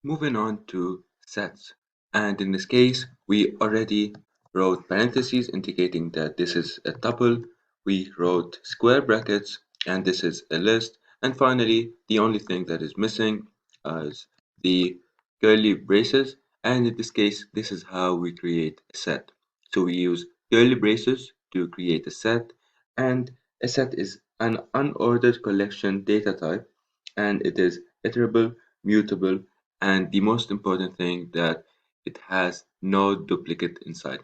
Moving on to sets, and in this case, we already wrote parentheses indicating that this is a tuple. We wrote square brackets, and this is a list. And finally, the only thing that is missing is the curly braces. And in this case, this is how we create a set. So we use curly braces to create a set, and a set is an unordered collection data type, and it is iterable, mutable, and the most important thing that it has no duplicate inside.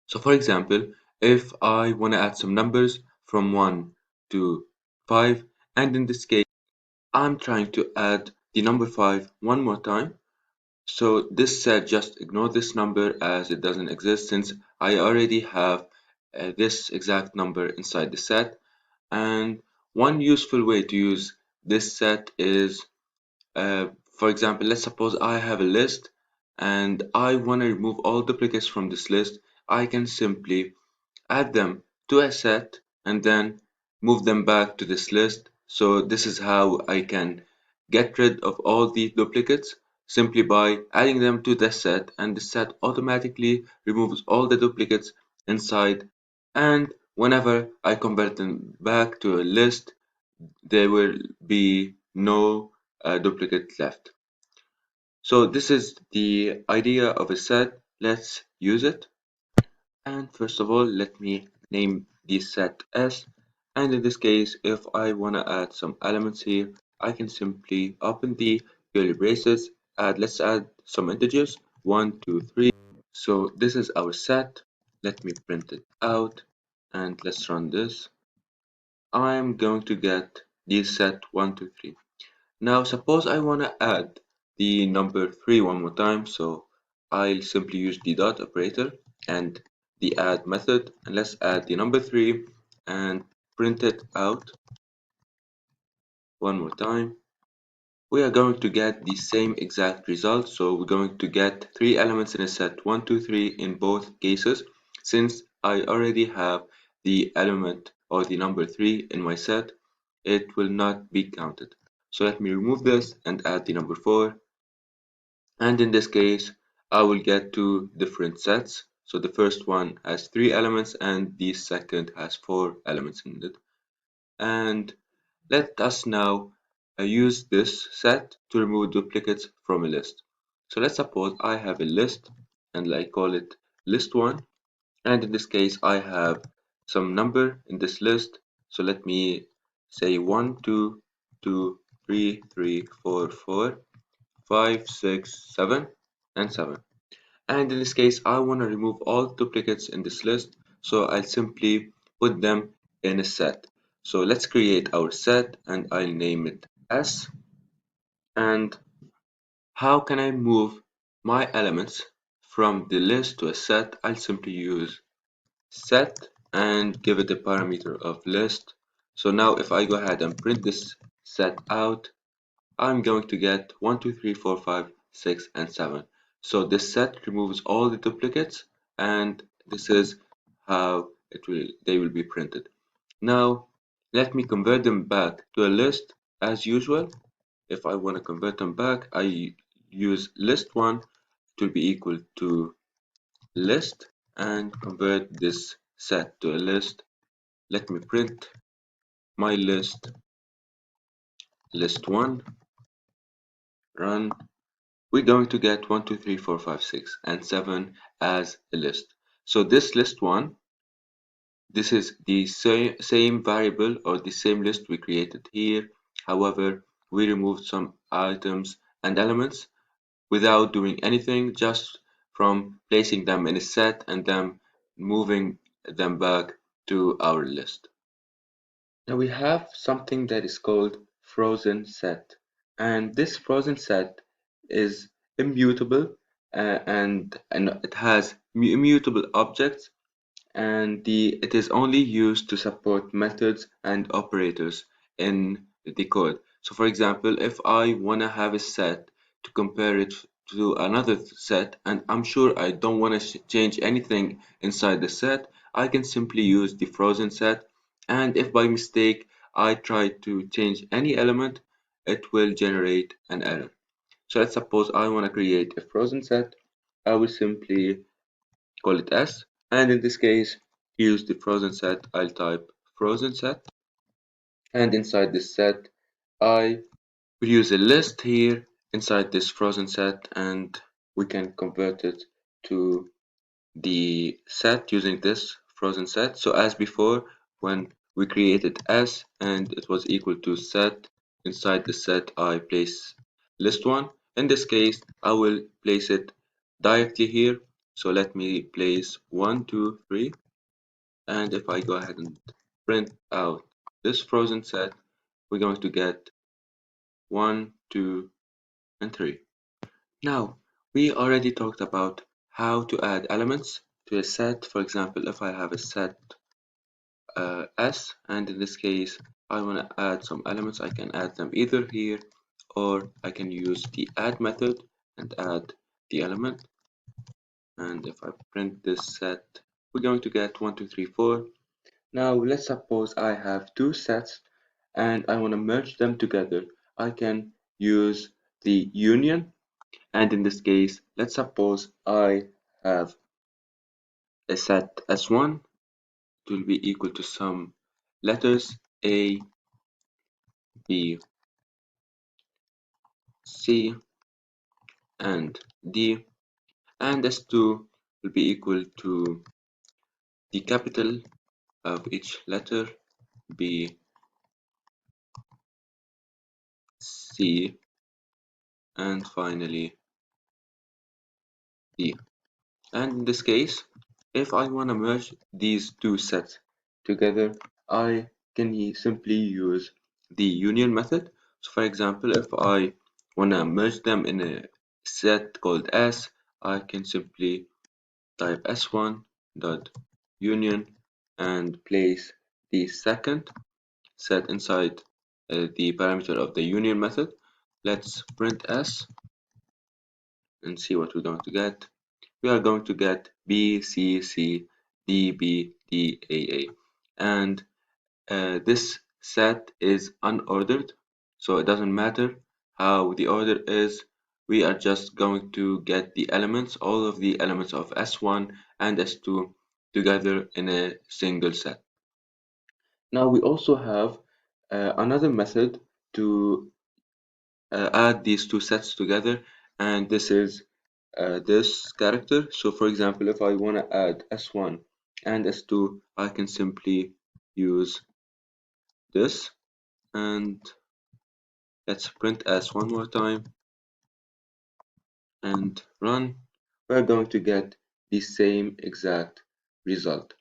So for example, if I want to add some numbers from 1 to 5, and in this case I'm trying to add the number 5 one more time, so this set just ignore this number as it doesn't exist since I already have this exact number inside the set. And one useful way to use this set is, for example, let's suppose I have a list and I want to remove all duplicates from this list. I can simply add them to a set and then move them back to this list. So this is how I can get rid of all the duplicates simply by adding them to the set, and the set automatically removes all the duplicates inside, and whenever I convert them back to a list there will be no duplicate left. So this is the idea of a set. Let's use it. And first of all, let me name this set S. And in this case, if I want to add some elements here, I can simply open the curly braces, let's add some integers, 1, 2, 3. So this is our set. Let me print it out and let's run this. I'm going to get this set 1, 2, 3. Now suppose I want to add the number 3 one more time, so I'll simply use the dot operator and the add method, and let's add the number 3 and print it out one more time. We are going to get the same exact result, so we're going to get 3 elements in a set 1, 2, 3 in both cases. Since I already have the element or the number 3 in my set, it will not be counted. So let me remove this and add the number 4. And in this case, I will get two different sets. So the first one has 3 elements and the second has 4 elements in it. And let us now use this set to remove duplicates from a list. So let's suppose I have a list and I call it list1. And in this case, I have some number in this list. So let me say 1, 2, 2, 3, 3, 4, 4, 5, 6, 7, and 7. And in this case, I want to remove all duplicates in this list, so I'll simply put them in a set. So let's create our set and I'll name it S. And how can I move my elements from the list to a set? I'll simply use set and give it a parameter of list. So now if I go ahead and print this set out, I'm going to get 1, 2, 3, 4, 5, 6, and 7. So this set removes all the duplicates, and this is how they will be printed. Now, let me convert them back to a list as usual. If I want to convert them back, I use list1 to be equal to list and convert this set to a list. Let me print my list1, run. We're going to get 1, 2, 3, 4, 5, 6, and 7 as a list. So this list1, this is the same variable or the same list we created here. However, we removed some items and elements without doing anything, just from placing them in a set and then moving them back to our list. Now we have something that is called frozen set, and this frozen set is immutable, and it has immutable objects, and it is only used to support methods and operators in the code. So for example, if I want to have a set to compare it to another set and I'm sure I don't want to change anything inside the set, I can simply use the frozen set, and if by mistake I try to change any element, it will generate an error. So let's suppose I want to create a frozen set. I will simply call it S, and in this case, use the frozen set. I'll type frozen set, and inside this set, I will use a list here inside this frozen set, and we can convert it to the set using this frozen set. So as before, when we created S and it was equal to set, inside the set I place list1. In this case, I will place it directly here. So let me place 1, 2, 3. And if I go ahead and print out this frozen set, we're going to get 1, 2, and 3. Now, we already talked about how to add elements to a set. For example, if I have a set S, and in this case, I want to add some elements, I can add them either here or I can use the add method and add the element. And if I print this set, we're going to get 1, 2, 3, 4. Now, let's suppose I have two sets and I want to merge them together. I can use the union. And in this case, let's suppose I have a set S1. It will be equal to some letters A, B, C, and D, and S2 will be equal to the capital of each letter B, C, and finally D. And in this case, if I want to merge these two sets together, I can simply use the union method. So for example, if I want to merge them in a set called S, I can simply type S1 dot union and place the second set inside the parameter of the union method. Let's print S and see what we're going to get. We are going to get B, C, C, D, B, D, A, A. And this set is unordered, so it doesn't matter how the order is. We are just going to get the elements, all of the elements of S1 and S2 together in a single set. Now we also have another method to add these two sets together, and this is this character. So for example, if I want to add S1 and S2, I can simply use this, and let's print S one more time and run. We're going to get the same exact result.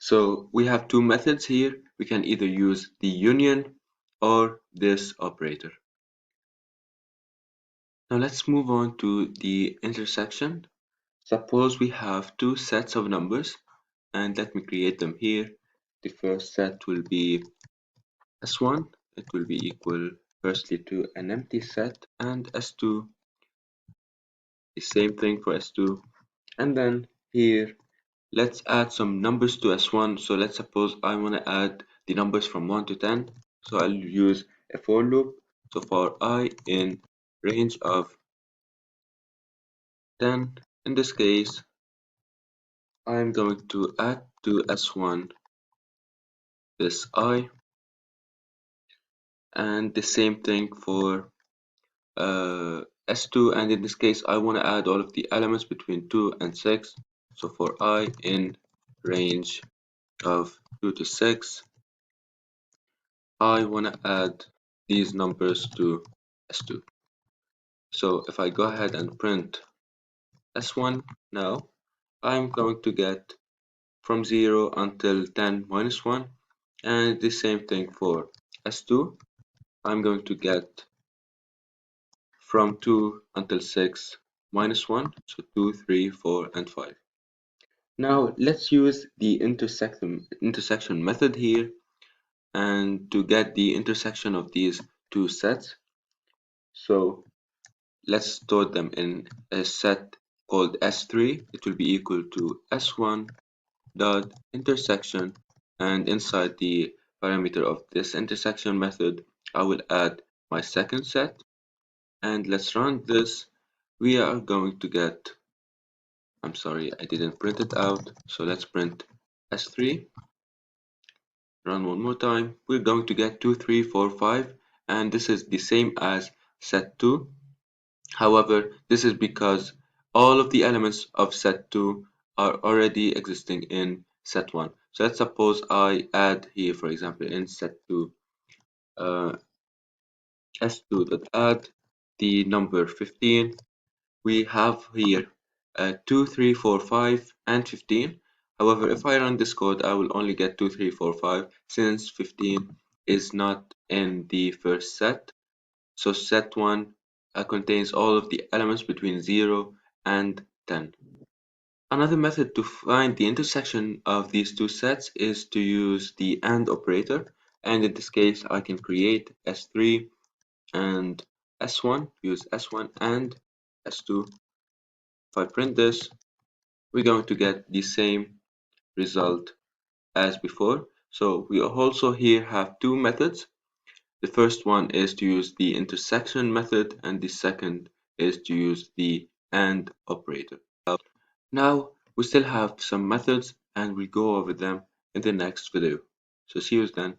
So we have two methods here. We can either use the union or this operator. Now let's move on to the intersection. Suppose we have two sets of numbers, and let me create them here. The first set will be S1. It will be equal firstly to an empty set, and S2, the same thing for S2. And then here, let's add some numbers to S1. So let's suppose I want to add the numbers from 1 to 10. So I'll use a for loop. So for I in range of 10, in this case, I'm going to add to S1 this I, and the same thing for S2, and in this case I want to add all of the elements between 2 and 6. So for I in range of 2 to 6, I want to add these numbers to S2. So if I go ahead and print S1 now, I'm going to get from 0 until 10 minus 1, and the same thing for S2. I'm going to get from 2 until 6 minus 1, so 2, 3, 4, and 5. Now let's use the intersection method here, and to get the intersection of these two sets. So let's store them in a set called S3. It will be equal to S1 dot intersection, and inside the parameter of this intersection method, I will add my second set, and let's run this. We are going to get, I'm sorry, I didn't print it out. So let's print S3, run one more time. We're going to get 2, 3, 4, 5, and this is the same as set 2. However, this is because all of the elements of set 2 are already existing in set 1. So let's suppose I add here, for example, in set 2, uh, s2.add the number 15. We have here 2, 3, 4, 5, and 15. However, if I run this code, I will only get 2, 3, 4, 5 since 15 is not in the first set. So set 1 contains all of the elements between 0 and 10. Another method to find the intersection of these two sets is to use the AND operator. And in this case, I can create S3 and S1, use S1 and S2. If I print this, we're going to get the same result as before. So we also here have two methods. The first one is to use the intersection method, and the second is to use the AND operator. Now we still have some methods, and we'll go over them in the next video. So see you then.